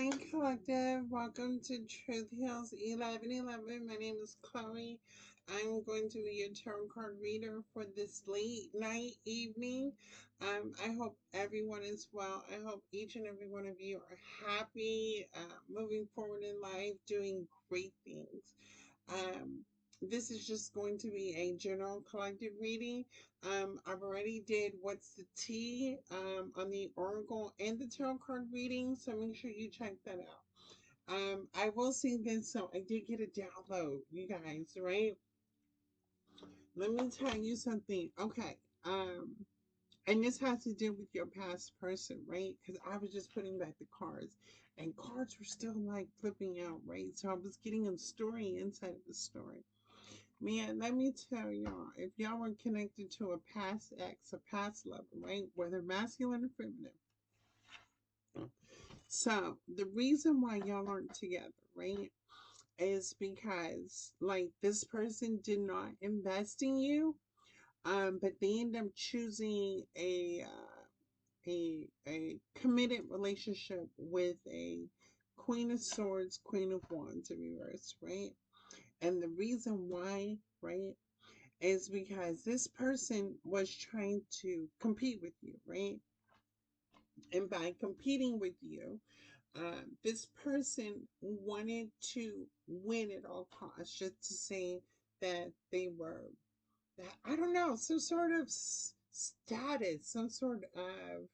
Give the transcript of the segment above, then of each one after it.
Hi, Collective. Welcome to Truth Heals 1111. My name is Chloe. I'm going to be your tarot card reader for this late night evening. I hope everyone is well. I hope each and every one of you are happy, moving forward in life, doing great things. Um, this is just going to be a general collective reading. I've already did what's the tea on the oracle and the tarot card reading, so make sure you check that out. I will say this, so I did get a download, you guys, right? Let me tell you something. Okay. And this has to do with your past person, right? Because I was just putting back the cards, and cards were still like flipping out, right? So I was getting a story inside of the story. Man, let me tell y'all, if y'all were connected to a past ex, a past lover, right? Whether masculine or feminine. So the reason why y'all aren't together, right? Is because like this person did not invest in you. But they end up choosing a committed relationship with a Queen of Swords, Queen of Wands in reverse, right? And the reason why, right, is because this person was trying to compete with you, right? And by competing with you, this person wanted to win at all costs, just to say that they were, I don't know, some sort of status, some sort of,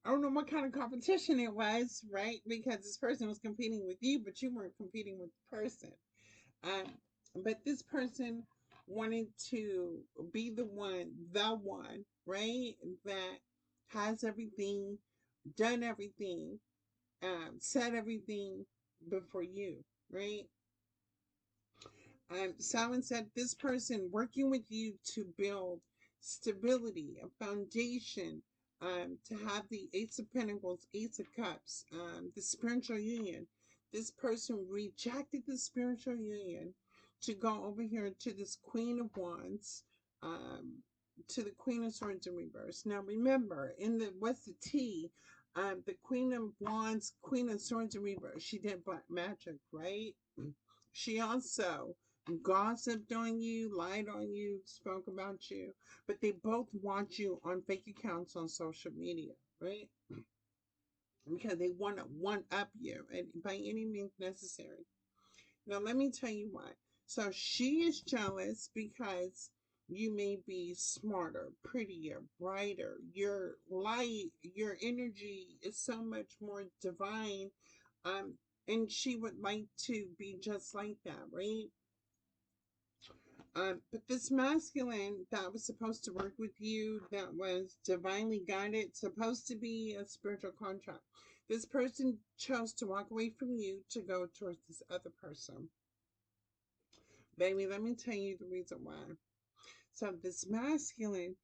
I don't know what kind of competition it was, right? Because this person was competing with you, but you weren't competing with the person. Um, but this person wanted to be the one, right? That has everything, done everything, said everything before you, right? Someone said this person working with you to build stability, a foundation, to have the Ace of Pentacles, Ace of Cups, the spiritual union. This person rejected the spiritual union to go over here to this Queen of Wands, to the Queen of Swords in reverse. Now remember, in the what's the T? The Queen of Wands, Queen of Swords in reverse. She did black magic, right? She also gossiped on you, lied on you, spoke about you, but they both want you on fake accounts on social media, right? Because they want to one up you and by any means necessary. Now, let me tell you why. So, she is jealous because you may be smarter, prettier, brighter. Your light, your energy is so much more divine. Um, and she would like to be just like that, right? But this masculine that was supposed to work with you, that was divinely guided, supposed to be a spiritual contract. This person chose to walk away from you to go towards this other person. Baby, let me tell you the reason why. So this masculine,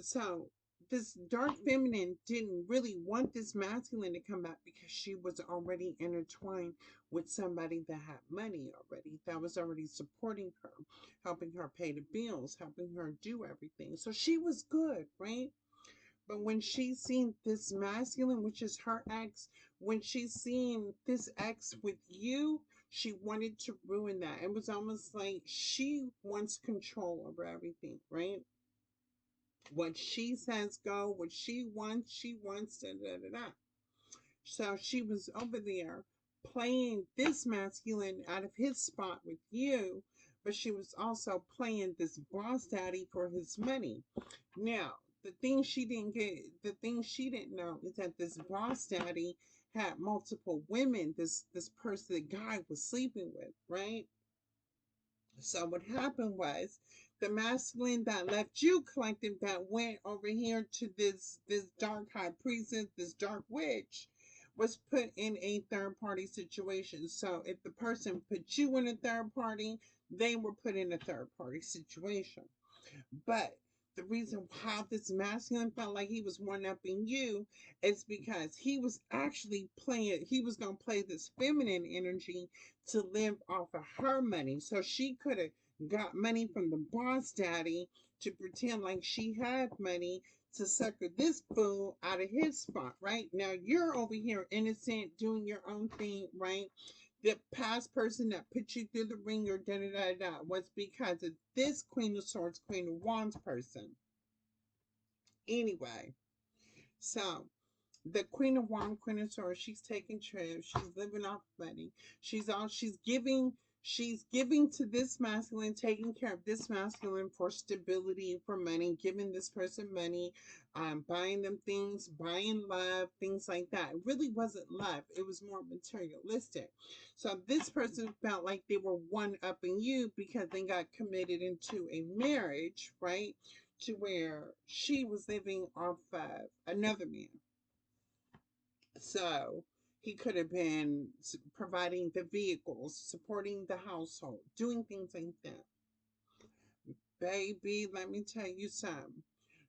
so this dark feminine didn't really want this masculine to come back because she was already intertwined with somebody that had money already, that was already supporting her, helping her pay the bills, helping her do everything. So she was good, right? But when she seen this masculine, which is her ex, when she seen this ex with you, she wanted to ruin that. It was almost like she wants control over everything, right? What she says go, what she wants, da da da da. So she was over there playing this masculine out of his spot with you, but she was also playing this boss daddy for his money. Now, the thing she didn't know is that this boss daddy had multiple women. This person, the guy was sleeping with, right? So what happened was the masculine that left you collective that went over here to this dark high priestess, this dark witch, was put in a third party situation. So if the person put you in a third party, they were put in a third party situation. But the reason how this masculine felt like he was one upping you is because he was actually playing, he was going to play this feminine energy to live off of her money. So she could have got money from the boss daddy to pretend like she had money to sucker this fool out of his spot, right? Now you're over here innocent, doing your own thing, right? The past person that put you through the ringer, da da da da, was because of this Queen of Swords, Queen of Wands person. Anyway, so the Queen of Wands, Queen of Swords, she's taking trips, she's living off money, she's giving to this masculine, taking care of this masculine for stability, for money, giving this person money, buying them things, buying love, things like that. It really wasn't love, it was more materialistic. So this person felt like they were one upping you because they got committed into a marriage, right? To where she was living off of another man, so he could have been providing the vehicles, supporting the household, doing things like that. Baby, let me tell you something.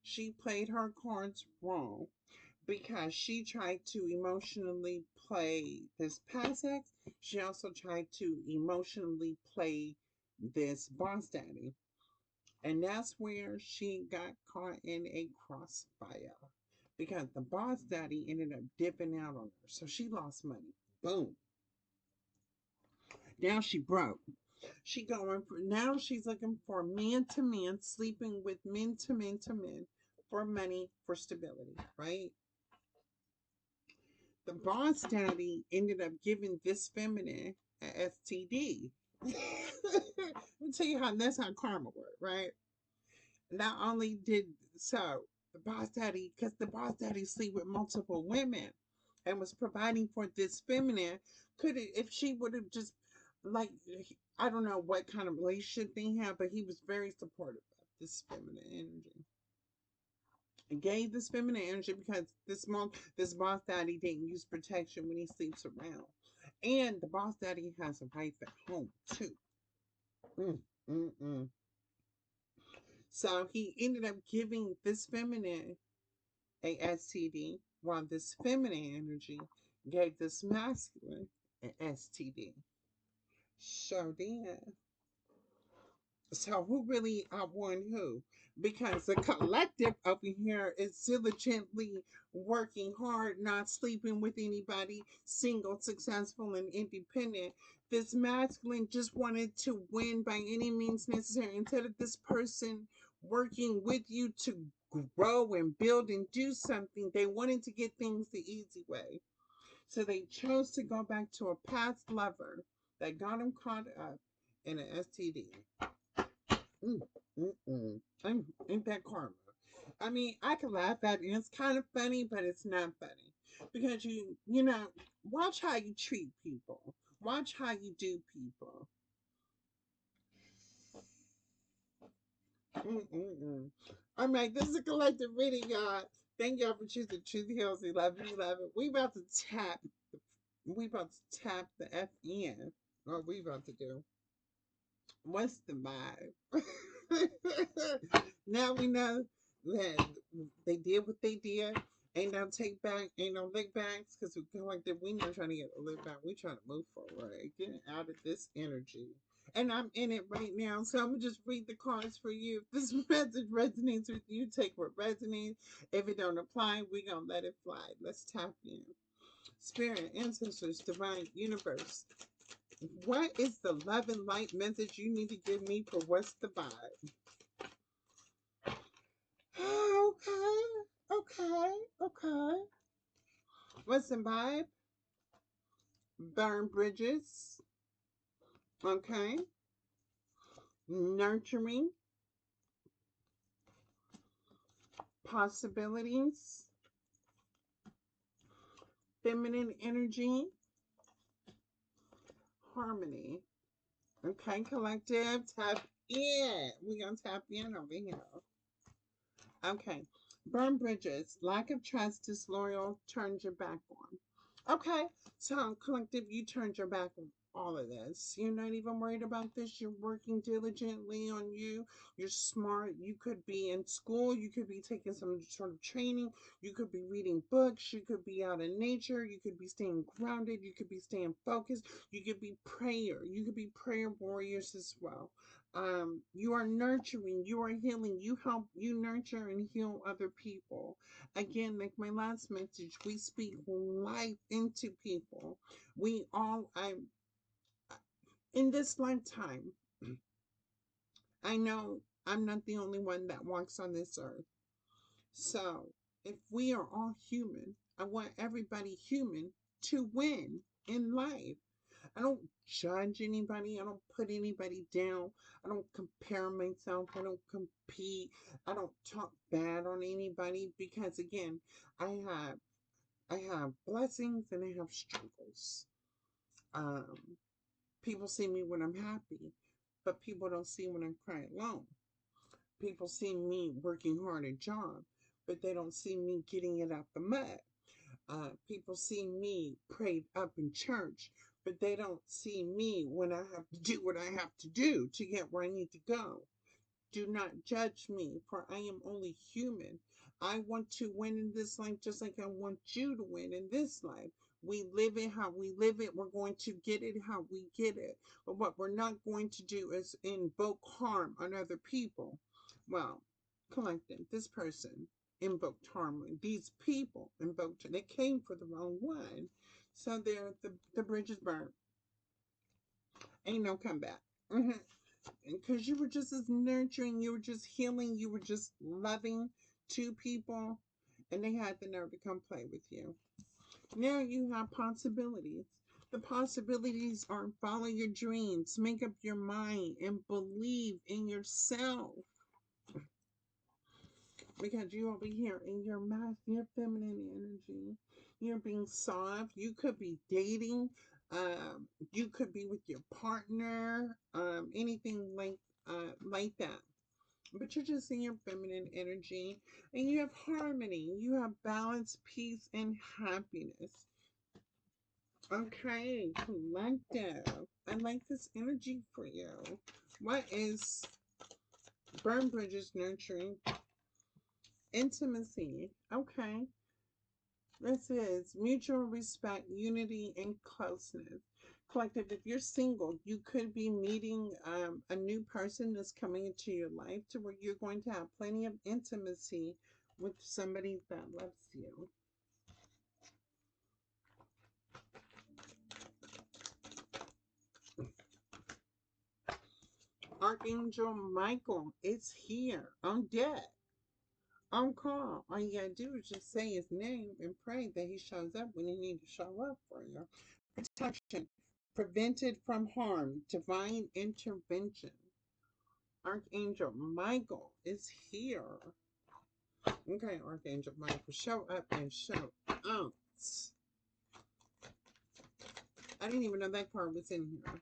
She played her cards wrong because she tried to emotionally play this past ex. She also tried to emotionally play this boss daddy. And that's where she got caught in a crossfire because the boss daddy ended up dipping out on her. So she lost money. Boom. Now she broke. She going for now she's looking for man to man, sleeping with men to men to men for money, for stability, right? The boss daddy ended up giving this feminine a STD. Let me tell you how that's how karma works, right? Not only did so the boss daddy, because the boss daddy sleep with multiple women and was providing for this feminine, could it, if she would have just like, I don't know what kind of relationship they had, but he was very supportive of this feminine energy. And gave this feminine energy because this boss daddy didn't use protection when he sleeps around. And the boss daddy has a wife at home too. Mm, mm, mm. So he ended up giving this feminine a STD, while this feminine energy gave this masculine an STD. So then, so who really outwon who? Because the collective over here is diligently working hard, not sleeping with anybody, single, successful, and independent. This masculine just wanted to win by any means necessary. Instead of this person working with you to grow and build and do something, they wanted to get things the easy way. So they chose to go back to a past lover that got them caught up in an STD. Mm, ain't that karma? I mean, I can laugh at it. It's kind of funny, but it's not funny because you know, watch how you treat people. Watch how you do people. Mm-mm-mm. All right, this is a collective reading, y'all. Thank y'all for choosing Truth Heals 1111. We about to tap. We about to tap the FN. What we about to do? What's the vibe? Now we know that they did what they did. Ain't no take back, ain't no lick backs, because we feel like that we not trying to get a lick back. We trying to move forward, get out of this energy. And I'm in it right now, so I'm gonna just read the cards for you. If this message resonates with you, take what resonates. If it don't apply, we gonna let it fly. Let's tap in. Spirit, ancestors, divine universe. What is the love and light message you need to give me for what's the vibe? Okay, okay, okay. What's the vibe? Burn bridges. Okay. Nurturing. Possibilities. Feminine energy. Harmony. Okay, collective. Tap in. We're going to tap in over here. Okay. Burn bridges. Lack of trust, disloyal, turns your back on. Okay. So, collective, you turned your back all of this. You're not even worried about this. You're working diligently on you. You're smart. You could be in school. You could be taking some sort of training. You could be reading books. You could be out in nature. You could be staying grounded. You could be staying focused. You could be prayer. You could be prayer warriors as well. You are nurturing. You are healing. You help. You nurture and heal other people. Again, like my last message, we speak life into people. We all, in this lifetime, I know I'm not the only one that walks on this earth. So, if we are all human, I want everybody human to win in life. I don't judge anybody. I don't put anybody down. I don't compare myself. I don't compete. I don't talk bad on anybody because again, I have I have blessings and I have struggles. Um, People see me when I'm happy, but people don't see when I cry alone. People see me working hard at job, but they don't see me getting it out the mud. People see me prayed up in church, but they don't see me when I have to do what I have to do to get where I need to go. Do not judge me, for I am only human. I want to win in this life just like I want you to win in this life. We live it how we live it. We're going to get it how we get it. But what we're not going to do is invoke harm on other people. Well, collective, this person invoked harm. These people invoked, they came for the wrong one. So there, the bridge is burnt. Ain't no comeback. Because you were just as nurturing, you were just healing, you were just loving to people, and they had the nerve to come play with you. Now you have possibilities. The possibilities are follow your dreams, make up your mind, and believe in yourself. Because you will be here in your your feminine energy. You're being soft. You could be dating. You could be with your partner. Anything like that. But you're just in your feminine energy, and you have harmony. You have balance, peace, and happiness. Okay, collective. I like this energy for you. What is burn bridges nurturing? Intimacy. Okay. This is mutual respect, unity, and closeness. Collective, if you're single, you could be meeting a new person that's coming into your life to where you're going to have plenty of intimacy with somebody that loves you. Archangel Michael is here on deck, on call. All you gotta do is just say his name and pray that he shows up when he needs to show up for you. Protection, prevented from harm, divine intervention. Archangel Michael is here. Okay, Archangel Michael, show up and show out. I didn't even know that card was in here.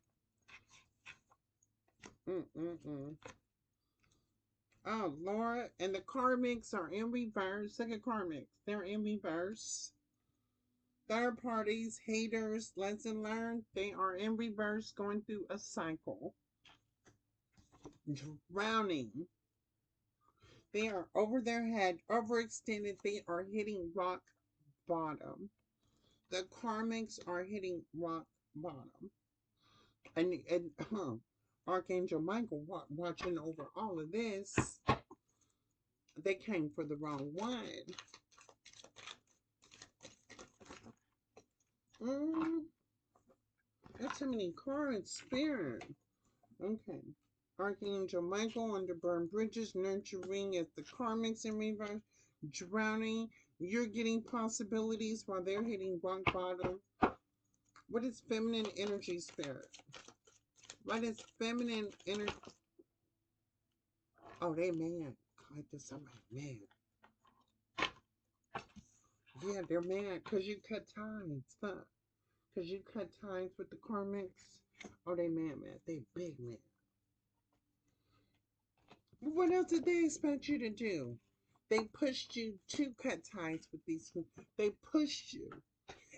Mm-mm-mm. Oh, Laura, and the karmics are in reverse. Look at karmics. They're in reverse. Third parties, haters, lesson learned. They are in reverse, going through a cycle. Drowning. They are over their head, overextended. They are hitting rock bottom. The karmics are hitting rock bottom. And Archangel Michael watching over all of this. They came for the wrong one. Mm, that's too many cards, spirit. Okay. Archangel Michael under burn bridges, nurturing as the karmics in reverse, drowning. You're getting possibilities while they're hitting rock bottom. What is feminine energy, spirit? What is feminine energy? Oh, they mad. Like this, somebody mad. Yeah, they're mad because you cut ties. Look. Because you cut ties with the karmics. Oh, they mad. They big mad. What else did they expect you to do? They pushed you to cut ties with these people. They pushed you.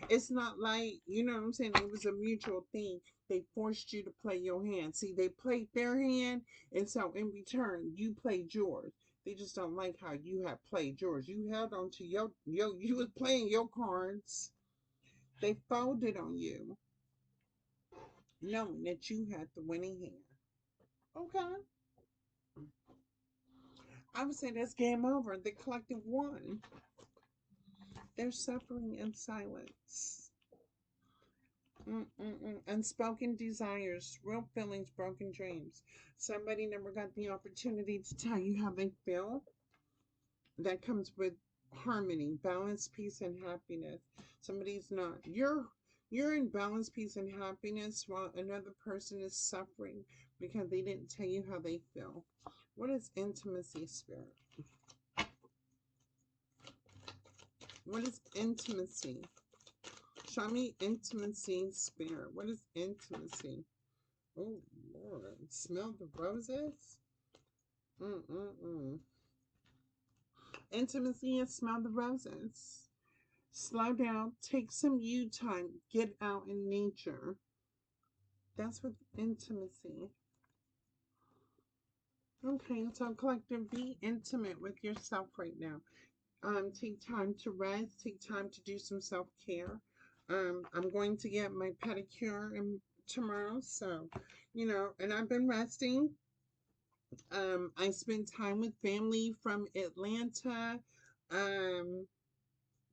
It's not like, you know what I'm saying? It was a mutual thing. They forced you to play your hand. See, they played their hand, and so in return, you played yours. They just don't like how you have played yours. You held on to you was playing your cards. They folded on you, knowing that you had the winning hand. Okay. I would say that's game over. The collective won. They're suffering in silence. Mm-mm-mm. Unspoken desires, real feelings, broken dreams. Somebody never got the opportunity to tell you how they feel. That comes with harmony, balance, peace, and happiness. Somebody's not. You're in balance, peace, and happiness while another person is suffering because they didn't tell you how they feel. What is intimacy, spirit? What is intimacy? Show me intimacy, spirit. What is intimacy? Oh, Lord. Smell the roses? Mm-mm-mm. Intimacy and smell the roses. Slow down. Take some you time. Get out in nature. That's what intimacy. Okay, so collective, be intimate with yourself right now. Take time to rest. Take time to do some self care. I'm going to get my pedicure tomorrow, so and I've been resting. I spent time with family from Atlanta. Um,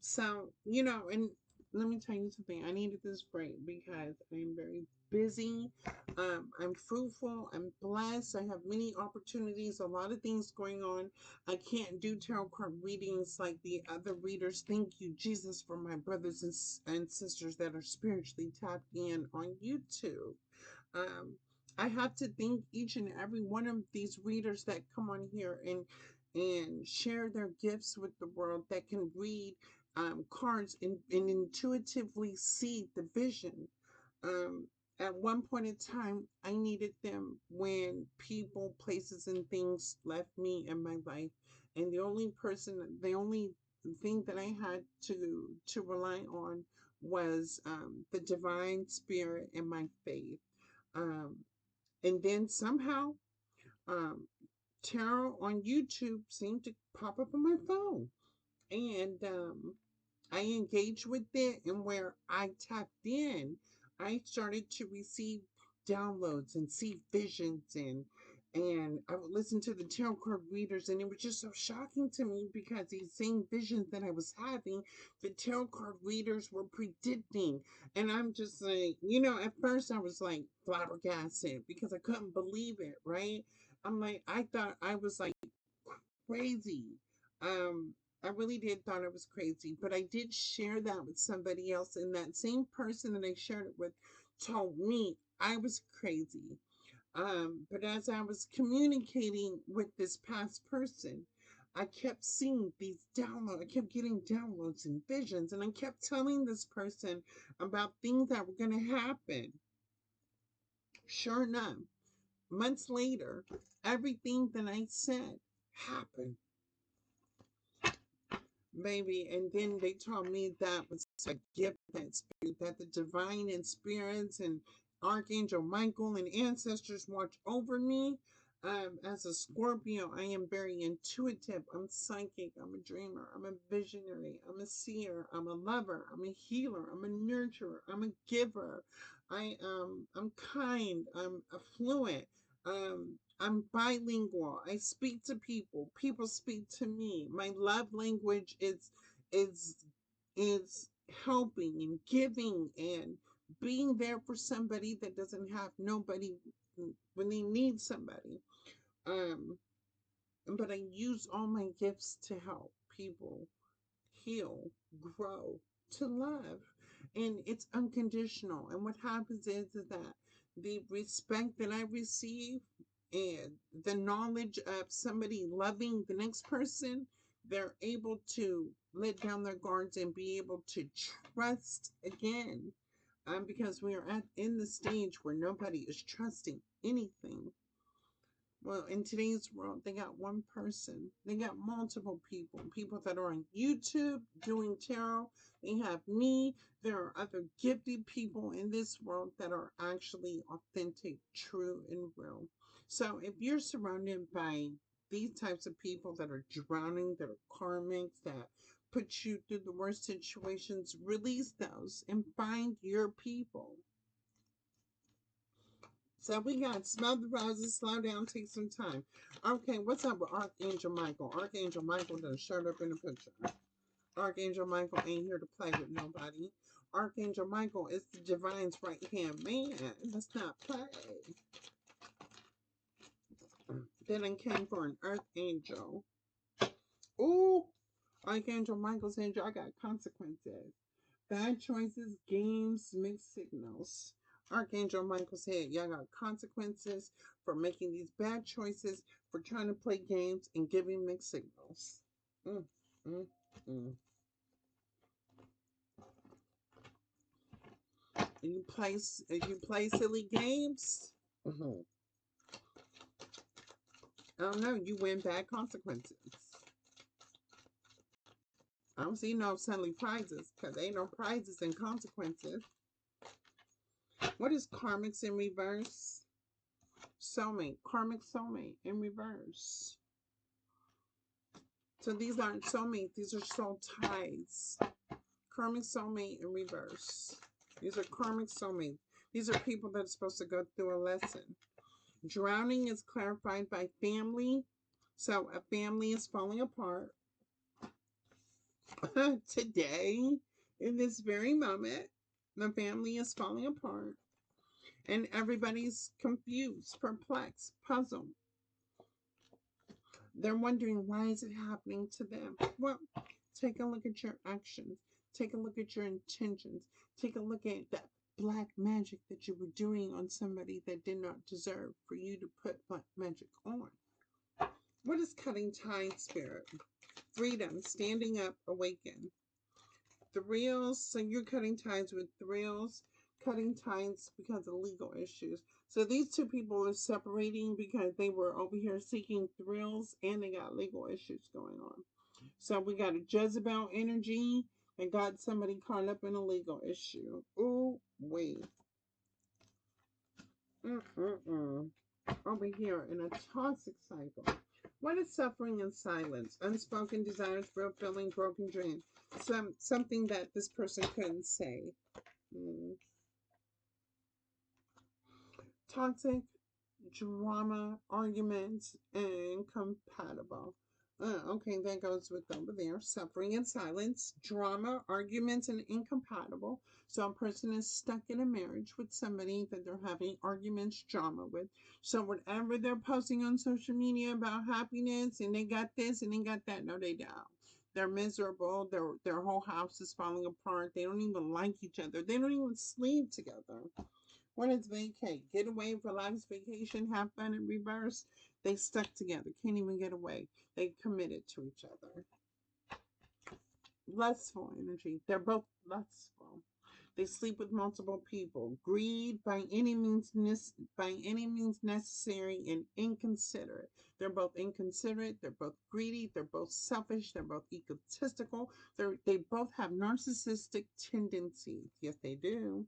so, and let me tell you something. I needed this break because I'm very busy. I'm fruitful. I'm blessed. I have many opportunities, a lot of things going on. I can't do tarot card readings like the other readers. Thank you, Jesus, for my brothers and sisters that are spiritually tapped in on YouTube. Um, I have to thank each and every one of these readers that come on here and share their gifts with the world, that can read cards and intuitively see the vision. Um, at one point in time, I needed them when people, places, and things left me in my life, and the only thing that I had to rely on was the divine spirit and my faith. Um, and then somehow, um, tarot on YouTube seemed to pop up on my phone. And I engaged with it, and where I tapped in, I started to receive downloads and see visions, and I would listen to the tarot card readers, and it was just so shocking to me because these same visions that I was having, the tarot card readers were predicting. And I'm just like, at first I was like flabbergasted because I couldn't believe it, right? I'm like, I thought I was like crazy. Um, I really did thought it was crazy, but I did share that with somebody else, and that same person that I shared it with told me I was crazy. But as I was communicating with this past person, I kept seeing these downloads. I kept getting downloads and visions, and I kept telling this person about things that were going to happen. Sure enough, months later, everything that I said happened, baby. And then they told me that was a gift, that spirit, that the divine and spirits and Archangel Michael and ancestors watch over me. As a Scorpio, I am very intuitive. I'm psychic. I'm a dreamer. I'm a visionary. I'm a seer. I'm a lover. I'm a healer. I'm a nurturer. I'm a giver. I'm kind. I'm affluent. I'm bilingual. I speak to people. People speak to me. My love language is is helping and giving and being there for somebody that doesn't have nobody when they need somebody. Um, but I use all my gifts to help people heal, grow, to love. And it's unconditional. And what happens is that the respect that I receive and the knowledge of somebody loving the next person, they're able to let down their guards and be able to trust again. Because we are in the stage where nobody is trusting anything. Well, in today's world, they got one person. They got multiple people. People that are on YouTube doing tarot. They have me. There are other gifted people in this world that are actually authentic, true, and real. So if you're surrounded by these types of people that are drowning, that are karmics, that put you through the worst situations, release those and find your people. So we got smell the roses, slow down, take some time. Okay, what's up with Archangel Michael? Archangel Michael done showed up in the picture. Archangel Michael ain't here to play with nobody. Archangel Michael is the divine's right hand man. Let's not play. Then it came for an earth angel. Ooh, Archangel Michael said y'all got consequences. Bad choices, games, mixed signals. Archangel Michael said, y'all got consequences for making these bad choices, for trying to play games and giving mixed signals. Mm, mm, mm. You play silly games. Mm-hmm. I don't know. You win bad consequences. I don't see no silly prizes because ain't no prizes and consequences. What is karmics in reverse? Soulmate, karmic soulmate in reverse. So these aren't soulmates, these are soul ties. Karmic soulmate in reverse. These are karmic soulmates. These are people that are supposed to go through a lesson. Drowning is clarified by family. So a family is falling apart today, in this very moment. The family is falling apart. And everybody's confused, perplexed, puzzled. They're wondering why is it happening to them? Well, take a look at your actions. Take a look at your intentions. Take a look at that black magic that you were doing on somebody that did not deserve for you to put black magic on. What is cutting tide, spirit? Freedom, standing up, awaken. Thrills, so you're cutting ties with thrills, cutting ties because of legal issues. So these two people are separating because they were over here seeking thrills and they got legal issues going on. So we got a Jezebel energy and got somebody caught up in a legal issue. Ooh, wait. Over here in a toxic cycle. What is suffering in silence? Unspoken desires, real feeling, broken dreams. Something that this person couldn't say. Mm. Toxic, drama, arguments, incompatible. Okay, that goes with over there. Suffering in silence, drama, arguments, and incompatible. So a person is stuck in a marriage with somebody that they're having arguments, drama with. So whatever they're posting on social media about happiness and they got this and they got that, no, they don't. They're miserable. Their whole house is falling apart. They don't even like each other. They don't even sleep together. What is vacate? Get away, relax, vacation, have fun in reverse. They stuck together, can't even get away. They committed to each other. Lustful energy. They're both lustful. They sleep with multiple people. Greed by any means necessary and inconsiderate. They're both inconsiderate. They're both greedy. They're both selfish. They're both egotistical. They both have narcissistic tendencies. Yes, they do.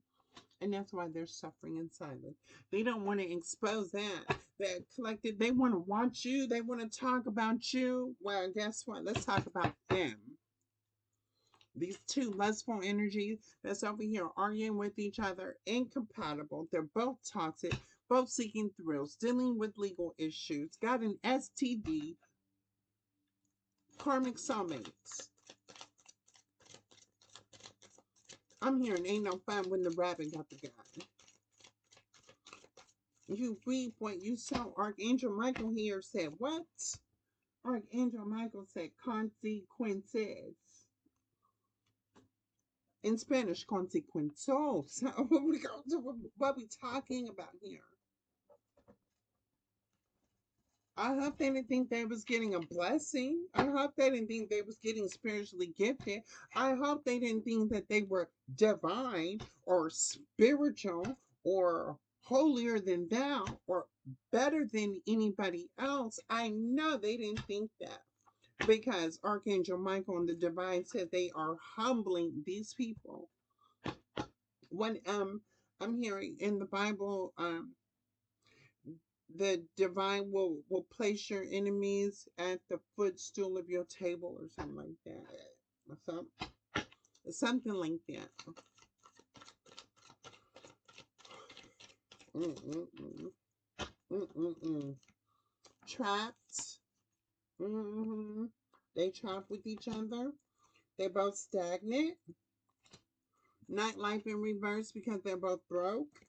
And that's why they're suffering in silence. They don't want to expose that. That collective, they want to watch you. They want to talk about you. Well, guess what? Let's talk about them. These two lustful energies that's over here arguing with each other, incompatible. They're both toxic, both seeking thrills, dealing with legal issues, got an STD, karmic soulmates. I'm hearing ain't no fun when the rabbit got the guy. You reap what you sow. Archangel Michael here said, what? Archangel Michael said, consequences. In Spanish, consecuencios. So what we talking about here? I hope they didn't think they was getting a blessing. I hope they didn't think they was getting spiritually gifted. I hope they didn't think that they were divine or spiritual or holier than thou or better than anybody else. I know they didn't think that because Archangel Michael and the divine said they are humbling these people. When I'm hearing in the Bible, the divine will place your enemies at the footstool of your table or something like that. Something like that. Mm-mm-mm. Mm-mm-mm. Trapped. Mm-hmm. They trap with each other. They're both stagnant. Nightlife in reverse because they're both broke.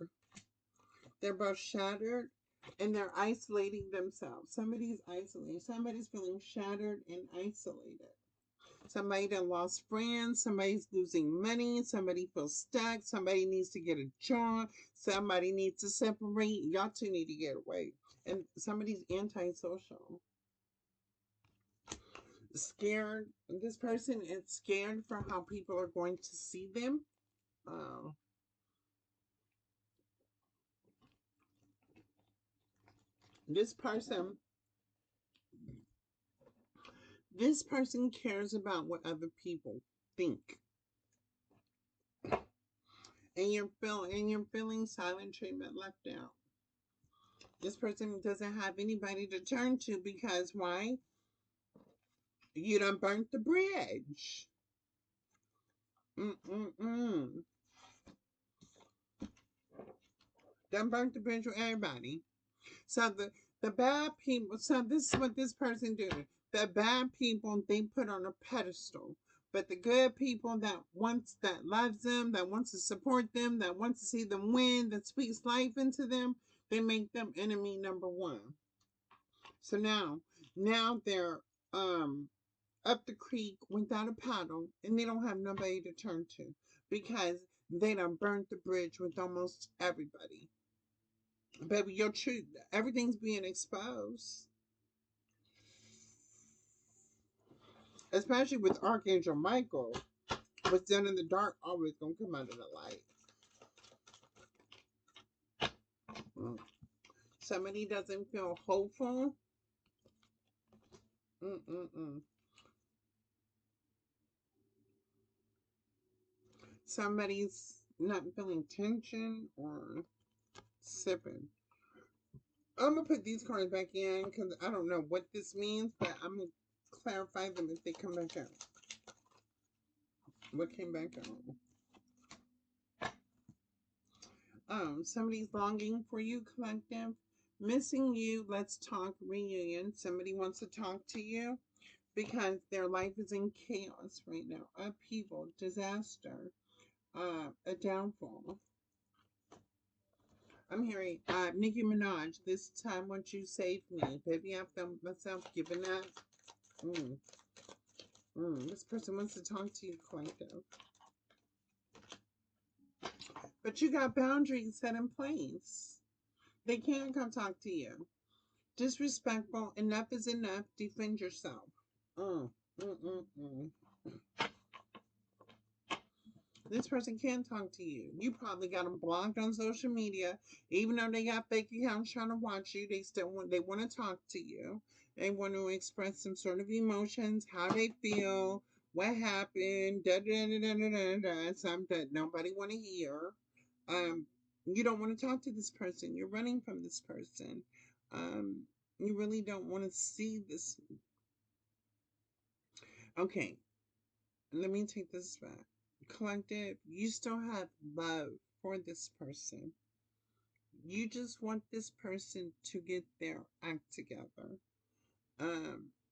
They're both shattered. And they're isolating themselves. Somebody's isolated. Somebody's feeling shattered and isolated. Somebody that lost friends, somebody's losing money, somebody feels stuck, somebody needs to get a job, somebody needs to separate. Y'all two need to get away. And somebody's antisocial. Scared. This person is scared for how people are going to see them. Uh, this person, this person cares about what other people think, and you're feeling silent treatment, left out. This person doesn't have anybody to turn to because why? You done burnt the bridge. Mm-mm-mm. Done burnt the bridge with everybody. So the bad people. So this is what this person did. The bad people they put on a pedestal, but the good people that loves them, that wants to support them, that wants to see them win, that speaks life into them, they make them enemy number one. So now they're up the creek without a paddle, and they don't have nobody to turn to because they done burnt the bridge with almost everybody. Baby, your truth, everything's being exposed. Especially with Archangel Michael. What's done in the dark always gonna come out of the light. Mm. Somebody doesn't feel hopeful. Mm-mm-mm. Somebody's not feeling tension or sipping. I'm gonna put these cards back in because I don't know what this means, but I'm gonna clarify them if they come back out. What came back out? Somebody's longing for you, collective. Missing you, let's talk reunion. Somebody wants to talk to you because their life is in chaos right now. Upheaval, disaster, a downfall. I'm hearing Nicki Minaj, this time won't you save me? Baby, I found myself giving up. Mm, this person wants to talk to you, collective. But you got boundaries set in place. They can't come talk to you. Disrespectful, enough is enough, defend yourself. Mm, mm, mm, mm. This person can't talk to you. You probably got them blocked on social media. Even though they got fake accounts trying to watch you, they want to talk to you. They want to express some sort of emotions, how they feel, what happened, da da da da da da da, something that nobody want to hear. Um, you don't want to talk to this person. You're running from this person. Um, you really don't want to see this. Okay, let me take this back. Collective, you still have love for this person. You just want this person to get their act together.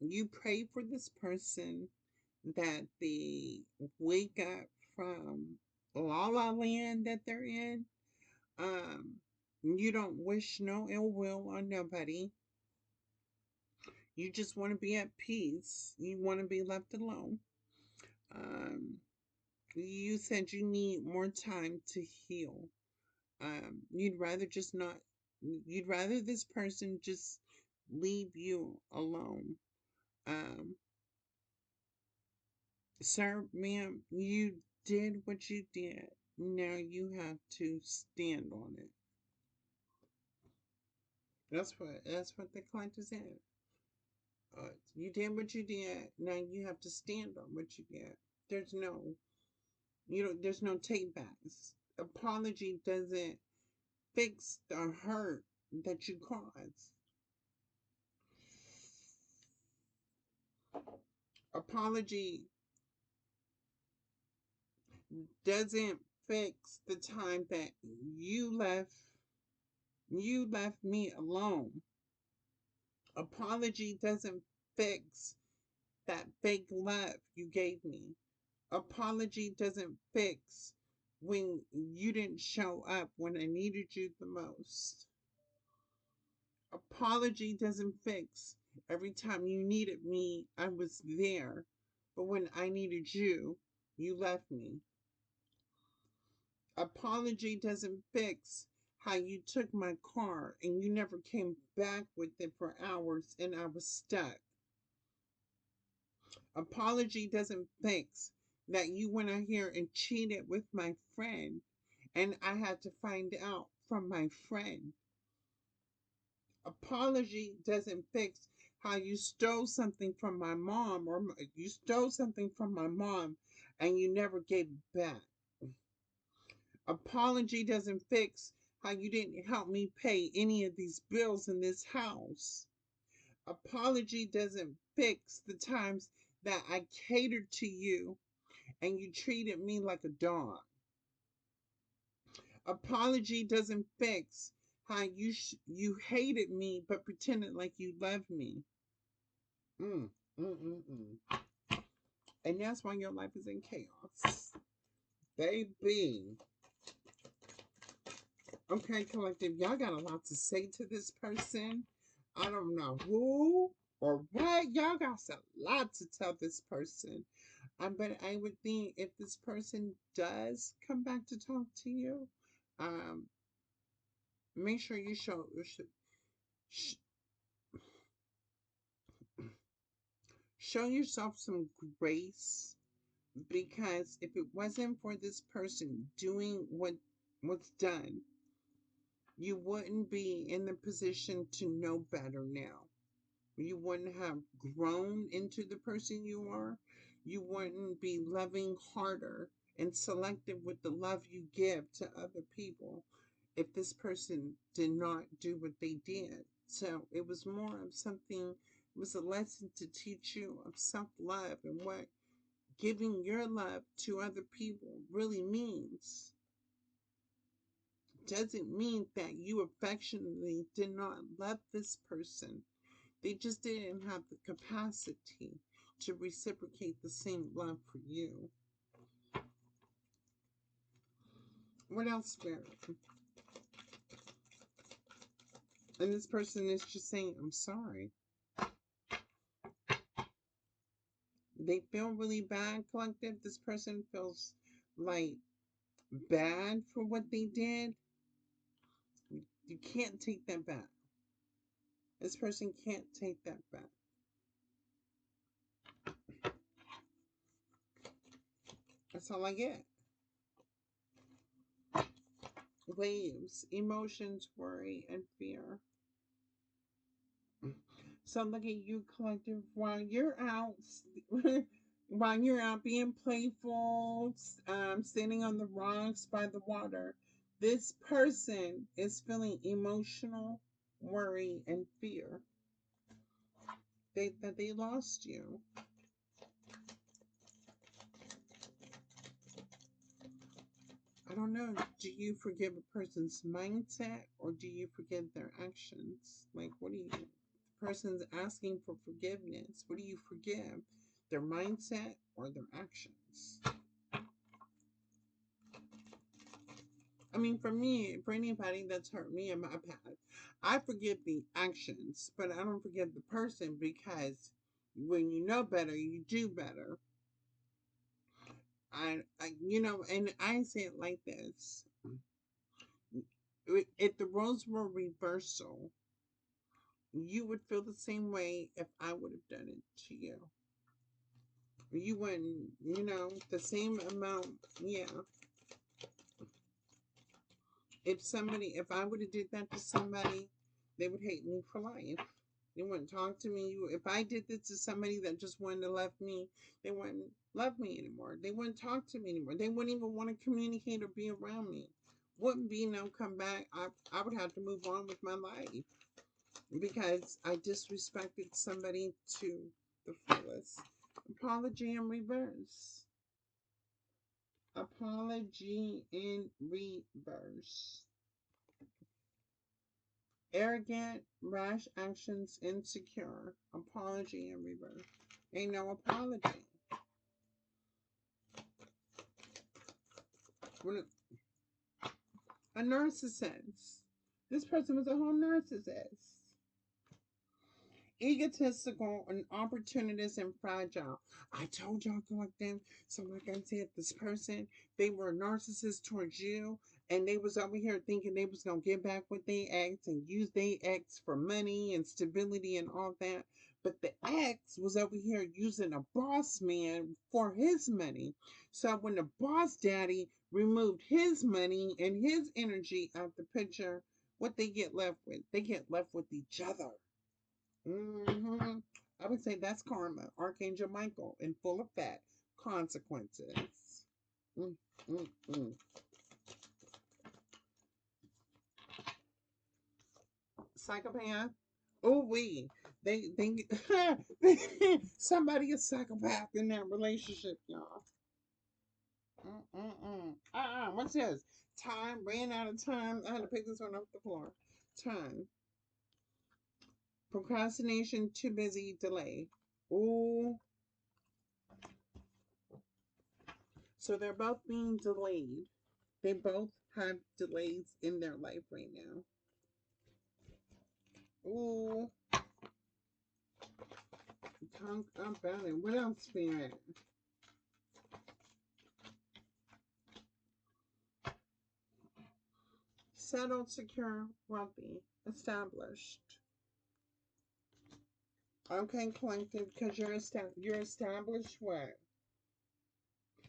You pray for this person that they wake up from la la land that they're in. You don't wish no ill will on nobody. You just want to be at peace. You want to be left alone. Um, you said you need more time to heal. You'd rather just not, you'd rather this person just leave you alone. Um, Sir, ma'am, you did what you did. Now you have to stand on it. That's what the collector said. You did what you did. Now you have to stand on what you did. There's no, there's no take backs. Apology doesn't fix the hurt that you caused. Apology doesn't fix the time that you left me alone. Apology doesn't fix that fake love you gave me. Apology doesn't fix when you didn't show up when I needed you the most. Apology doesn't fix every time you needed me, I was there. But when I needed you, you left me. Apology doesn't fix how you took my car and you never came back with it for hours and I was stuck. Apology doesn't fix that you went out here and cheated with my friend and I had to find out from my friend. Apology doesn't fix how you stole something from my mom or you stole something from my mom and you never gave it back. Apology doesn't fix how you didn't help me pay any of these bills in this house. Apology doesn't fix the times that I catered to you and you treated me like a dog. Apology doesn't fix how you hated me but pretended like you loved me. Mm, mm, mm, mm. And that's why your life is in chaos. Baby. Okay, collective, y'all got a lot to say to this person. I don't know who or what. Y'all got a lot to tell this person. But I would think if this person does come back to talk to you, um, make sure you sh- show yourself some grace, because if it wasn't for this person doing what's done, you wouldn't be in the position to know better now. You wouldn't have grown into the person you are. You wouldn't be loving harder and selective with the love you give to other people if this person did not do what they did. So it was more of something, it was a lesson to teach you of self love and what giving your love to other people really means. Doesn't mean that you affectionately did not love this person. They just didn't have the capacity to reciprocate the same love for you. What else, Spirit? And this person is just saying, I'm sorry. They feel really bad, collective. This person feels like bad for what they did. You can't take that back. This person can't take that back. That's all I get. Waves, emotions, worry, and fear. So look at you, collective, while you're out, while you're out being playful, sitting on the rocks by the water. This person is feeling emotional worry and fear that they lost you. I don't know. Do you forgive a person's mindset or do you forgive their actions? Like, what do you? The person's asking for forgiveness. What do you forgive? Their mindset or their actions? I mean, for me, for anybody that's hurt me in my past, I forgive the actions, but I don't forgive the person because when you know better, you do better. And I say it like this: if the roles were reversal, you would feel the same way if I would have done it to you. You wouldn't, the same amount. Yeah. If I would have did that to somebody, They would hate me for life. They wouldn't talk to me. If I did this to somebody that just wanted to love me, they wouldn't love me anymore. They wouldn't talk to me anymore. They wouldn't even want to communicate or be around me. Wouldn't be no come back. I would have to move on with my life because I disrespected somebody to the fullest. Apology in reverse. Apology in reverse. Arrogant, rash actions, insecure. Apology in reverse. Ain't no apology. When a narcissist. This person was a whole narcissist. Egotistical and opportunist and fragile. I told y'all like them. So like I said, this person, they were narcissists towards you, and they was over here thinking they was gonna get back with their ex and use their ex for money and stability and all that. But the ex was over here using a boss man for his money. So when the boss daddy removed his money and his energy out the picture, what they get left with? They get left with each other. Hmm. I would say that's karma. Archangel Michael in full effect. Consequences. Mm, mm, mm. Psychopath. Oh, they somebody is psychopath in that relationship, y'all. Mm-mm-mm. What's this? Time ran out of time. I had to pick this one off the floor. Time. Procrastination. Too busy. Delay. Ooh. So they're both being delayed. They both have delays in their life right now. Ooh, talk about it. What else, Spirit? Settled, secure, wealthy, established. Okay, collective, because you're established. What?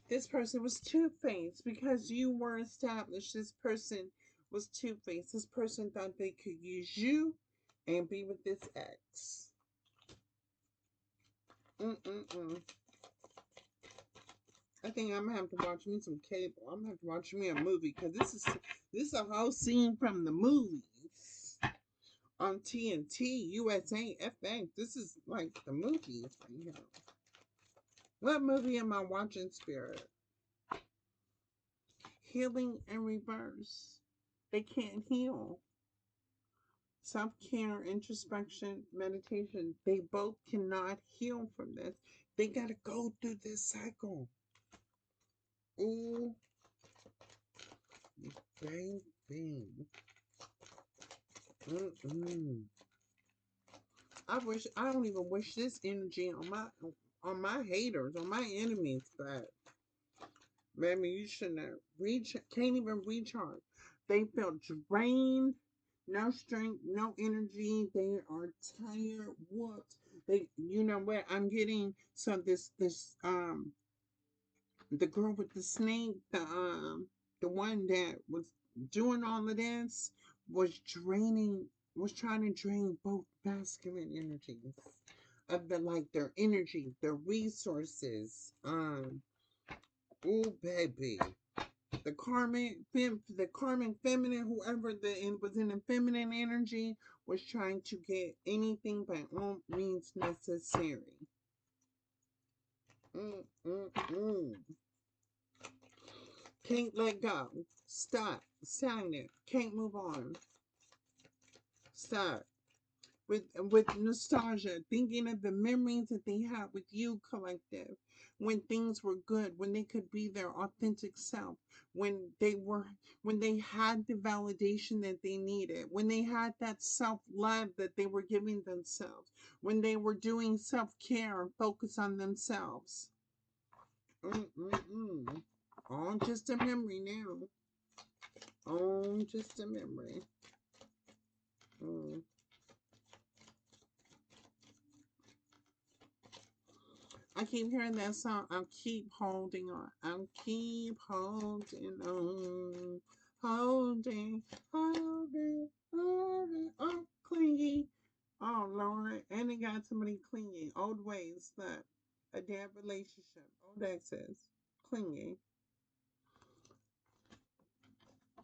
This person was two-faced because you were established. This person was two-faced. This person thought they could use you and be with this ex. Mm-mm-mm. I think I'm gonna have to watch me some cable. I'm gonna have to watch me a movie because this is a whole scene from the movies on TNT, USA, FX. This is like the movies right here. What movie am I watching, Spirit? Healing in reverse. They can't heal. Self care, introspection, meditation. They both cannot heal from this. They gotta go through this cycle. Ooh, baby. Mm-mm. I don't even wish this energy on my haters, on my enemies, but baby, you shouldn't have can't even recharge. They feel drained, no strength, no energy. They are tired, whooped. You know what? I'm getting so this the girl with the snake, the one that was doing all of this was draining, was trying to drain both masculine energies of the like their energy, their resources. Oh baby, the karmic feminine, whoever was in the feminine energy was trying to get anything by all means necessary. Mm, mm, mm. Can't let go. Stop. Stagnant. Can't move on. Stop. With nostalgia, thinking of the memories that they had with you, collective, when things were good, when they could be their authentic self, when they had the validation that they needed, when they had that self love that they were giving themselves, when they were doing self care and focus on themselves. Mm-mm-mm. All just a memory now. All just a memory. Mm. I keep hearing that song. I'll keep holding on. I'll keep holding on. Holding, holding, holding on. Clingy. Oh Lord. And they got somebody clingy. Old ways. Look. A dead relationship. Old exes. Clingy.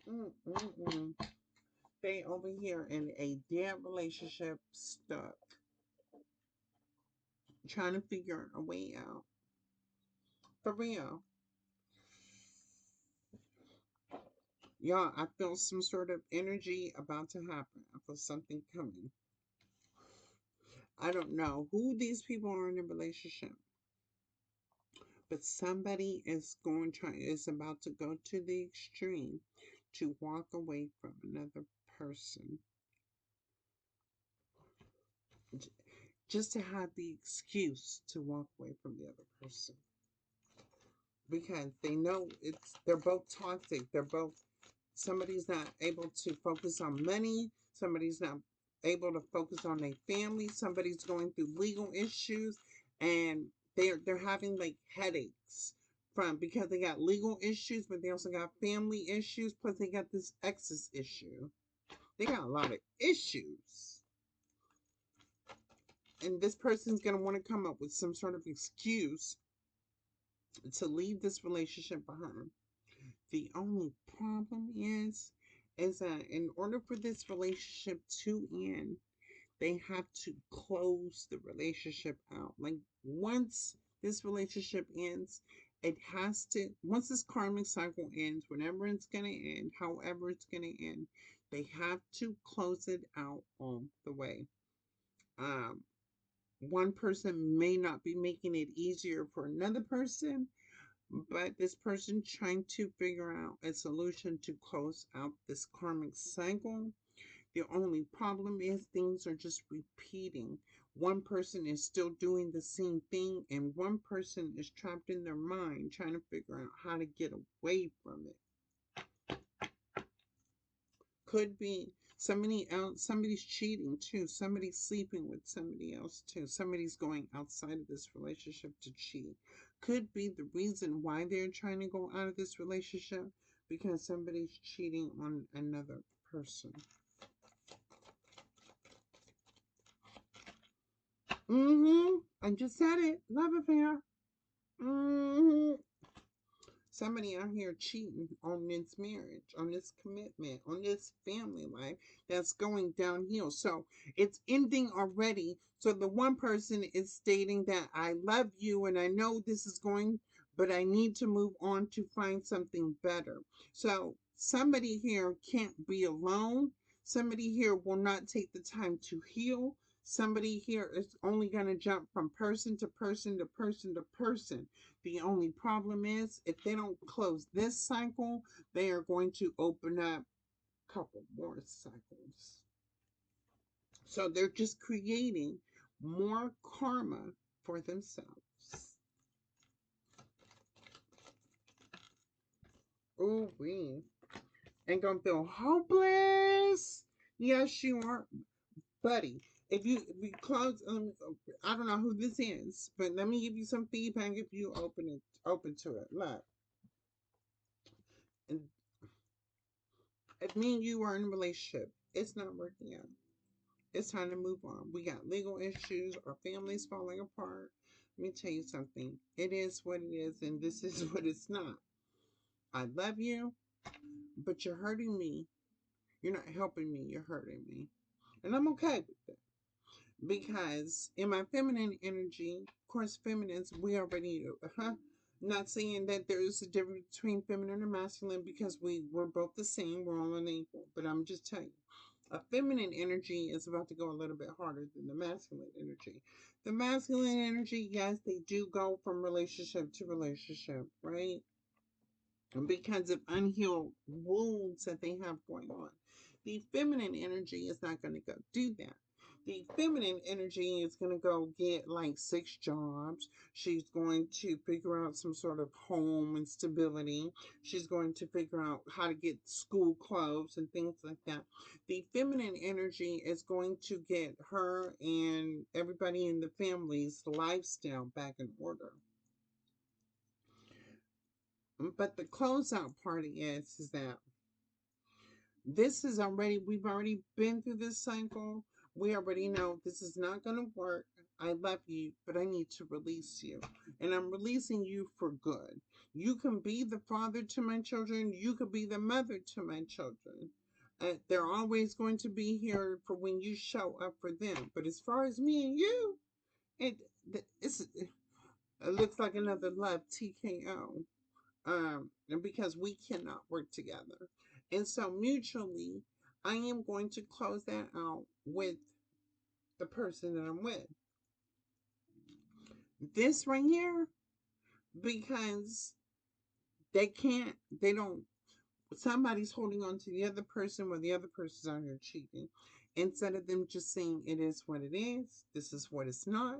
Mm-mm-mm. They over here in a dead relationship stuck. Trying to figure a way out. For real. Y'all, I feel some sort of energy about to happen. I feel something coming. I don't know who these people are in a relationship, but somebody is about to go to the extreme to walk away from another person just to have the excuse to walk away from the other person because they know they're both toxic. They're both somebody's not able to focus on money, somebody's not able to focus on their family, somebody's going through legal issues, and they're having like headaches from because they got legal issues, but they also got family issues, plus they got this exes issue. They got a lot of issues. And this person's gonna want to come up with some sort of excuse to leave this relationship behind. The only problem is that in order for this relationship to end, they have to close the relationship out. Like once this relationship ends, it has to, once this karmic cycle ends, whenever it's going to end, however it's going to end, they have to close it out all the way. Um, One person may not be making it easier for another person, but this person trying to figure out a solution to close out this karmic cycle. The only problem is things are just repeating. One person is still doing the same thing, and one person is trapped in their mind trying to figure out how to get away from it. Could be somebody else, somebody's cheating too, somebody's sleeping with somebody else too, somebody's going outside of this relationship to cheat. Could be the reason why they're trying to go out of this relationship because somebody's cheating on another person. I just said it. Love affair. hmm Somebody out here cheating on this marriage, on this commitment, on this family life that's going downhill. So it's ending already. So the one person is stating that I love you and I know this is going, but I need to move on to find something better. So somebody here can't be alone. Somebody here will not take the time to heal. Somebody here is only going to jump from person to person to person to person. The only problem is if they don't close this cycle, they are going to open up a couple more cycles. So they're just creating more karma for themselves. Ooh, we ain't gonna feel hopeless. Yes, you are, buddy. If you close, I don't know who this is, but let me give you some feedback if you open to it. Look, and if me and you are in a relationship, it's not working out. It's time to move on. We got legal issues. Our family's falling apart. Let me tell you something. It is what it is, and this is what it's not. I love you, but you're hurting me. You're not helping me. You're hurting me. And I'm okay with that. Because in my feminine energy, of course, feminines, we already, not saying that there is a difference between feminine and masculine because we're both the same. We're all unequal. But I'm just telling you. A feminine energy is about to go a little bit harder than the masculine energy. The masculine energy, yes, they do go from relationship to relationship, right? Because of unhealed wounds that they have going on. The feminine energy is not going to go do that. The feminine energy is going to go get like 6 jobs. She's going to figure out some sort of home and stability. She's going to figure out how to get school clothes and things like that. The feminine energy is going to get her and everybody in the family's lifestyle back in order. But the closeout party is that this is already, we've already been through this cycle. We already know this is not going to work. I love you, but I need to release you. And I'm releasing you for good. You can be the father to my children, you could be the mother to my children. They're always going to be here for when you show up for them. But as far as me and you, it it looks like another love TKO. And because we cannot work together. And so mutually, I am going to close that out with the person that I'm with. This right here, because they don't, somebody's holding on to the other person when the other person's out here cheating. Instead of them just saying it is what it is, this is what it's not.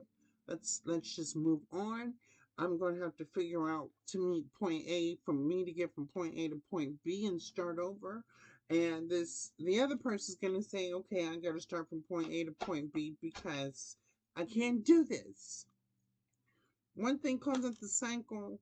Let's just move on. I'm going to have to figure out to meet point A for me to get from point A to point B and start over. And the other person's going to say, okay, I got to start from point A to point B because I can't do this. One thing causes the cycle,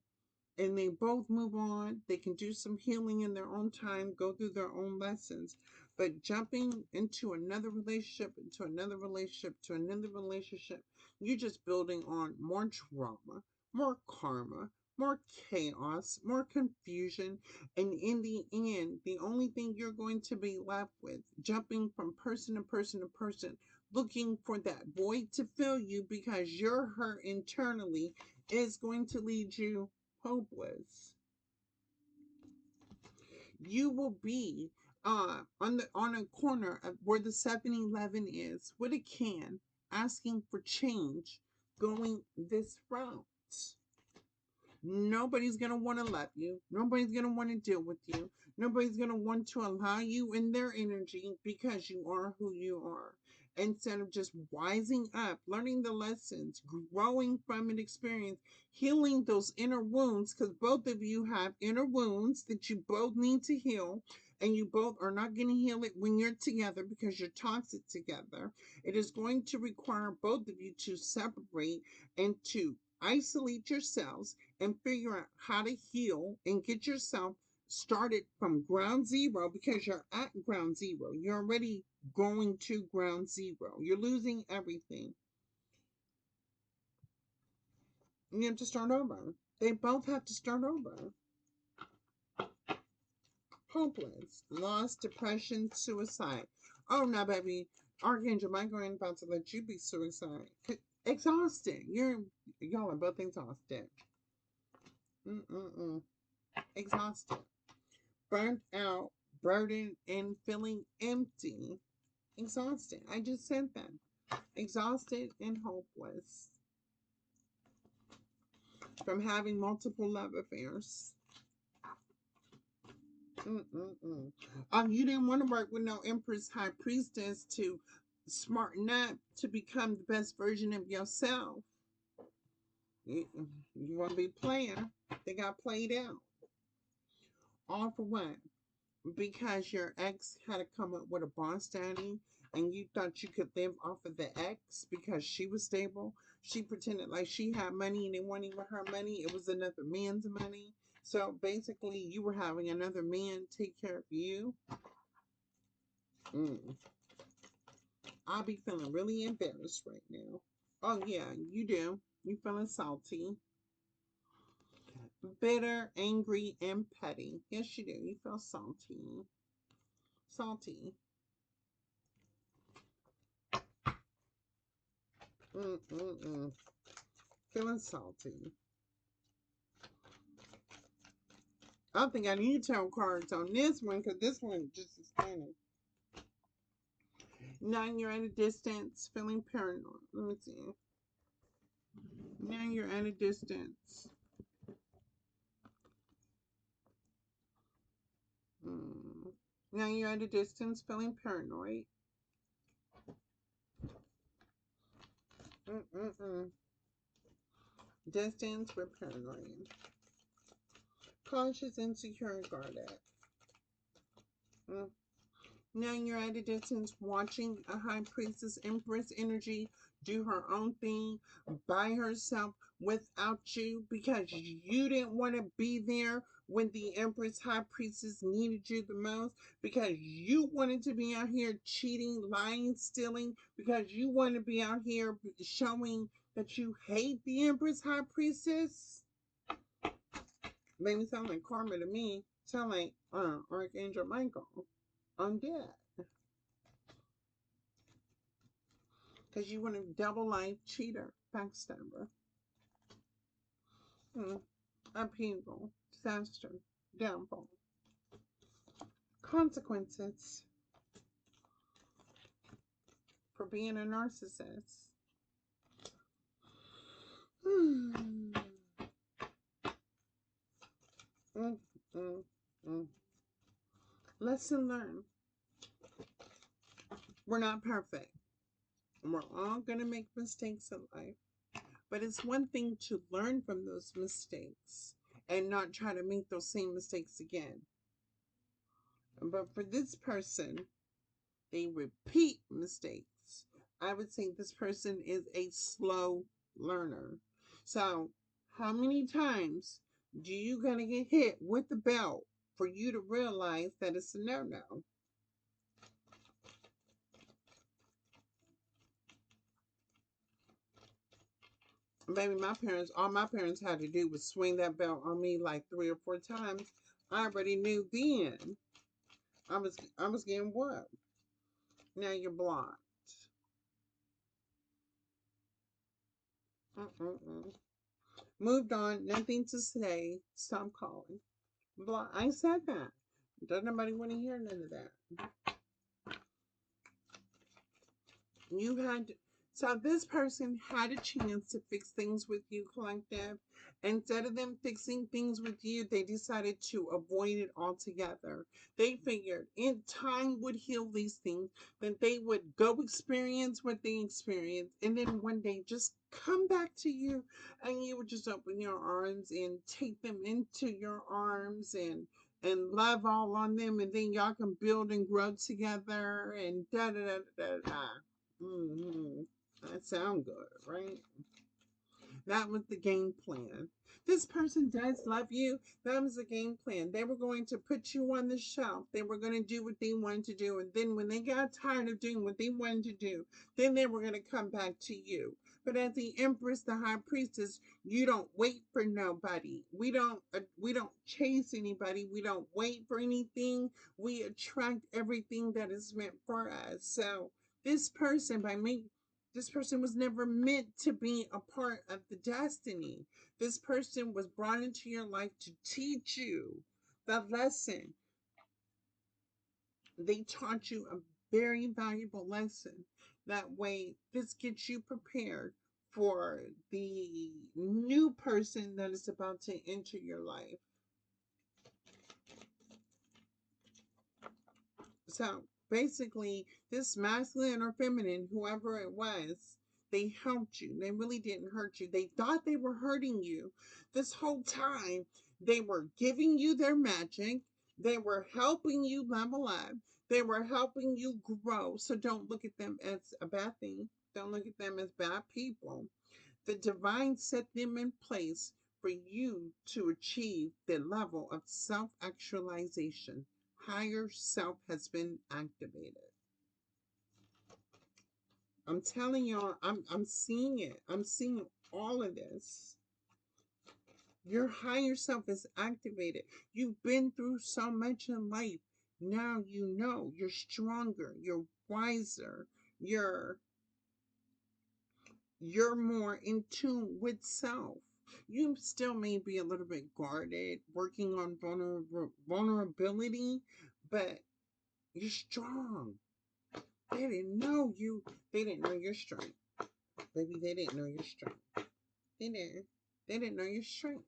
and they both move on. They can do some healing in their own time, go through their own lessons. But jumping into another relationship, into another relationship, to another relationship, you're just building on more drama, more karma, more chaos, more confusion. And in the end, the only thing you're going to be left with, jumping from person to person to person, looking for that void to fill you because you're hurt internally, is going to lead you hopeless. You will be on a corner of where the 7-Eleven is with a can, asking for change, going this route. Nobody's going to want to love you. Nobody's going to want to deal with you. Nobody's going to want to allow you in their energy because you are who you are. Instead of just wising up, learning the lessons, growing from an experience, healing those inner wounds, because both of you have inner wounds that you both need to heal. And you both are not going to heal it when you're together because you're toxic together. It is going to require both of you to separate and to isolate yourselves and figure out how to heal and get yourself started from ground zero because you're at ground zero. You're already going to ground zero. You're losing everything. You have to start over. They both have to start over. Hopeless, loss, depression, suicide. Oh, no, baby. Archangel Michael ain't about to let you be suicide. Exhausted. Y'all are both exhausted. Mm-mm-mm. Exhausted. Burnt out, burdened, and feeling empty. Exhausted. I just said that. Exhausted and hopeless from having multiple love affairs. Mm-mm-mm. You didn't want to work with no Empress High Priestess to smarten up to become the best version of yourself. You, you want to be playing. They got played out. All for what? Because your ex had to come up with a boss daddy and you thought you could live off of the ex because she was stable. She pretended like she had money and it wasn't even her money, it was another man's money. So basically, you were having another man take care of you. Mm. I'll be feeling really embarrassed right now. Oh, yeah, you do. You feeling salty, bitter, angry, and petty. Yes, you do. You feel salty. Salty. Mm-mm-mm. Feeling salty. I don't think I need tarot cards on this one because this one just is standing. Now you're at a distance, feeling paranoid. Let me see. Now you're at a distance. Mm. Now you're at a distance, feeling paranoid. Mm-mm-mm. Distance, we're paranoid. Cautious, insecure, and guarded. Mm. Now you're at a distance watching a high priestess empress energy do her own thing by herself without you because you didn't want to be there when the Empress High Priestess needed you the most because you wanted to be out here cheating, lying, stealing, because you want to be out here showing that you hate the Empress High Priestess? Made me sound like karma to me. Sound like Archangel Michael. Undead. Because you want a double life cheater, backstabber. Upheaval, disaster, downfall. Consequences for being a narcissist. mm, mm, mm. Lesson learned. We're not perfect. We're all going to make mistakes in life. But it's one thing to learn from those mistakes and not try to make those same mistakes again. But for this person, they repeat mistakes. I would say this person is a slow learner. So, how many times do you gonna get hit with the belt for you to realize that it's a no-no? Baby, all my parents had to do was swing that belt on me like 3 or 4 times. I already knew then I was getting what? Now you're blocked. Mm-mm-mm. Moved on, nothing to say. Stop calling. Blah. I said that. Doesn't nobody want to hear none of that. You had so this person had a chance to fix things with you, collective. Instead of them fixing things with you, they decided to avoid it altogether. They figured in time would heal these things, that they would go experience what they experienced, and then one day just come back to you, and you would just open your arms and take them into your arms and love all on them, and then y'all can build and grow together and da da da da da. Mm-hmm. That sound good, right? That was the game plan. This person does love you. That was the game plan. They were going to put you on the shelf. They were going to do what they wanted to do. And then when they got tired of doing what they wanted to do, then they were going to come back to you. But as the Empress, the High Priestess, you don't wait for nobody. We don't chase anybody. We don't wait for anything. We attract everything that is meant for us. So this person, by me, this person was never meant to be a part of the destiny. This person was brought into your life to teach you the lesson. They taught you a very valuable lesson. That way, this gets you prepared for the new person that is about to enter your life. So basically, this masculine or feminine, whoever it was, they helped you. They really didn't hurt you. They thought they were hurting you. This whole time, they were giving you their magic. They were helping you level up. They were helping you grow. So don't look at them as a bad thing. Don't look at them as bad people. The divine set them in place for you to achieve the level of self actualization. Higher self has been activated. I'm telling y'all, I'm seeing it. I'm seeing all of this. Your higher self is activated. You've been through so much in life. Now you know you're stronger, you're wiser, you're you're more in tune with self. You still may be a little bit guarded, working on vulnerability, but you're strong. They didn't know you. They didn't know your strength. Baby, they didn't know your strength. They didn't. They didn't know your strength.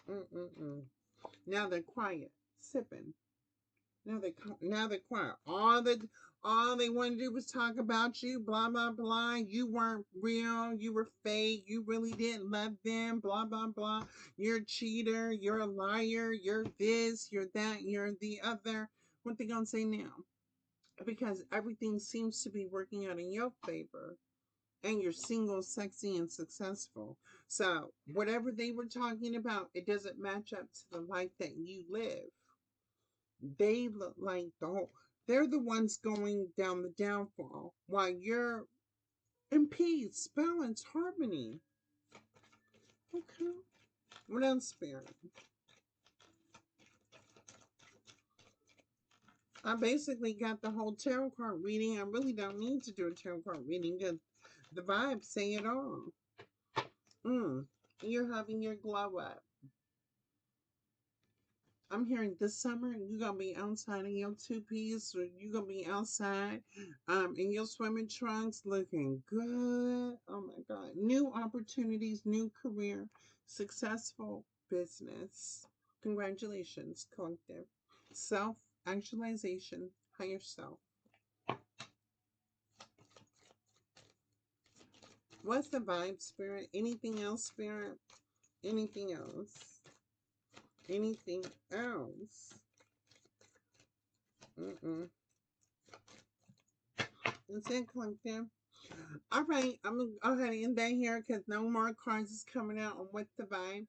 Mm-mm-mm. Now they're quiet, sipping. Now they're quiet. All they want to do was talk about you. Blah blah blah. You weren't real. You were fake. You really didn't love them. Blah blah blah. You're a cheater. You're a liar. You're this. You're that. You're the other. What they gonna say now? Because everything seems to be working out in your favor. and you're single, sexy, and successful. So, whatever they were talking about, it doesn't match up to the life that you live. They look like they're the ones going down the downfall while you're in peace, balance, harmony. Okay. What else, Spirit? I basically got the whole tarot card reading. I really don't need to do a tarot card reading because the vibes say it all. Mm. You're having your glow up. I'm hearing this summer you're gonna be outside in your two piece, or you're gonna be outside in your swimming trunks looking good. Oh my god. New opportunities, new career, successful business. Congratulations, collective. Self actualization, higher self. What's the vibe, Spirit? Anything else, Spirit? Anything else? Anything else? Mm-mm. That's it, collective. All right, I'm gonna go ahead and end that here because no more cards is coming out on What the Vibe.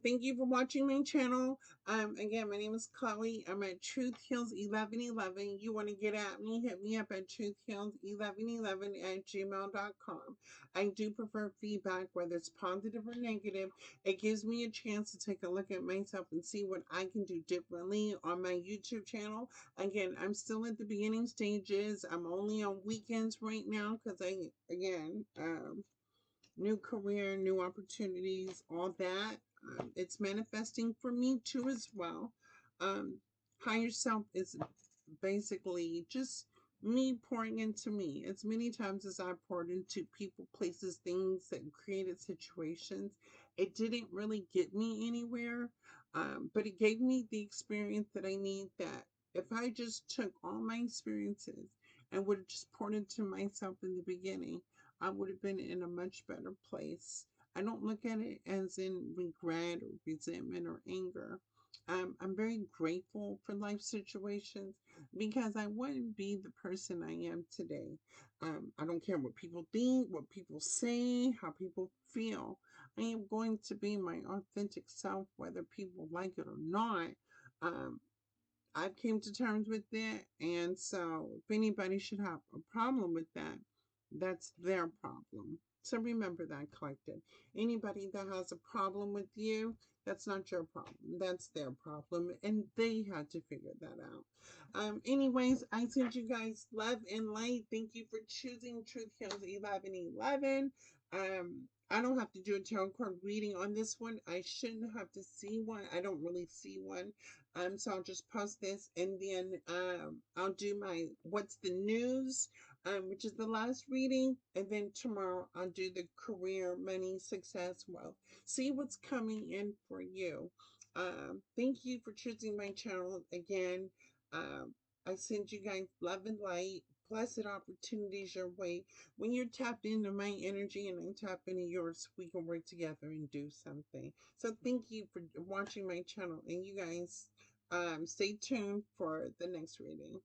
Thank you for watching my channel. Again, my name is Chloe. I'm at Truth Heals 1111. You want to get at me? Hit me up at truthheals1111 at gmail.com. I do prefer feedback, whether it's positive or negative. It gives me a chance to take a look at myself and see what I can do differently on my YouTube channel. Again, I'm still at the beginning stages. I'm only on weekends right now because again, new career, new opportunities, all that. It's manifesting for me too as well. Um, higher self is basically just me pouring into me. As many times as I poured into people, places, things that created situations, it didn't really get me anywhere. But it gave me the experience that I need. That if I just took all my experiences and would have just poured into myself in the beginning, I would have been in a much better place. I don't look at it as in regret or resentment or anger. I'm very grateful for life situations because I wouldn't be the person I am today. I don't care what people think, what people say, how people feel. I am going to be my authentic self, whether people like it or not. Um, I've came to terms with that, and so if anybody should have a problem with that, that's their problem. So remember that, collective. Anybody that has a problem with you, that's not your problem. That's their problem, and they had to figure that out. Anyways, I send you guys love and light. Thank you for choosing Truth Heals 1111. I don't have to do a tarot card reading on this one. I shouldn't have to see one. I don't really see one. So I'll just post this, and then I'll do my what's the news, which is the last reading, and then tomorrow I'll do the career, money, success, wealth. See what's coming in for you. Thank you for choosing my channel again. I send you guys love and light, blessed opportunities your way. When you're tapped into my energy and I tap into yours, we can work together and do something. So thank you for watching my channel, and you guys stay tuned for the next reading.